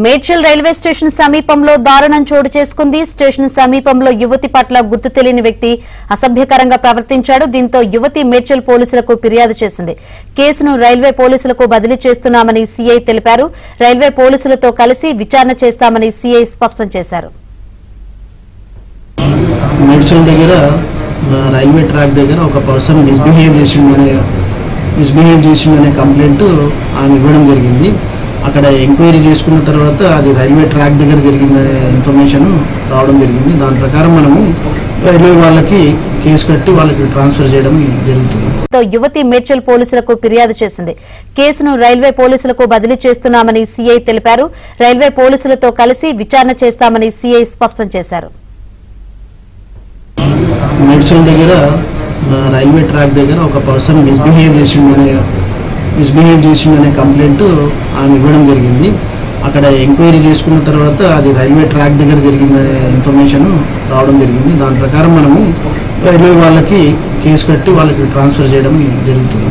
Medchal railway station సమీపంలో దారుణం చోటు చేసుకుంది. స్టేషన్ సమీపంలో యువతి పట్ల గుర్తు తెలియని వ్యక్తి అసభ్యకరంగా ప్రవర్తించాడు. దీంతో యువతి మేడ్చల్ పోలీసులకు ఫిర్యాదు చేసింది. కేసును రైల్వే పోలీసులకు బదిలీ చేస్తున్నామని సీఐ తెలిపారు. రైల్వే పోలీసులతో కలిసి విచారణ చేస్తామని సీఐ స్పష్టం చేశారు. మేడ్చల్ దగ్గర రైల్వే ట్రాక్ దగ్గర ఒక పర్సన్ మిస్బిహేవ్ చేసిందనే కంప్లైంట్ ఆమె ఇవ్వడం జరిగింది. అక్కడ ఎంక్వైరీ చేసుకున్న తర్వాత అది రైల్వే ట్రాక్ దగ్గర జరిగిందనే ఇన్ఫర్మేషన్ రావడం జరిగింది. దాని ప్రకారం మనము రైల్వే వాళ్ళకి కేసు కట్టి వాళ్ళకి ట్రాన్స్ఫర్ చేయడం జరుగుతుంది. యువతి మేడ్చల్ పోలీసులకు ఫిర్యాదు చేసింది. కేసును రైల్వే పోలీసులకు బదిలీ చేస్తున్నామని సీఐ తెలిపారు. రైల్వే పోలీసులతో కలిసి విచారణ చేస్తామని సీఐ స్పష్టం చేశారు. మేడ్చల్ దగ్గర రైల్వే ట్రాక్ దగ్గర ఒక పర్సన్ మిస్బిహేవ్ చేసిందనే కంప్లైంట్ ఆమె ఇవ్వడం జరిగింది. అక్కడ ఎంక్వైరీ చేసుకున్న తర్వాత అది రైల్వే ట్రాక్ దగ్గర జరిగిందనే ఇన్ఫర్మేషన్ రావడం జరిగింది. దాని ప్రకారం మనము రైల్వే వాళ్ళకి కేసు కట్టి వాళ్ళకి ట్రాన్స్ఫర్ చేయడం జరుగుతుంది.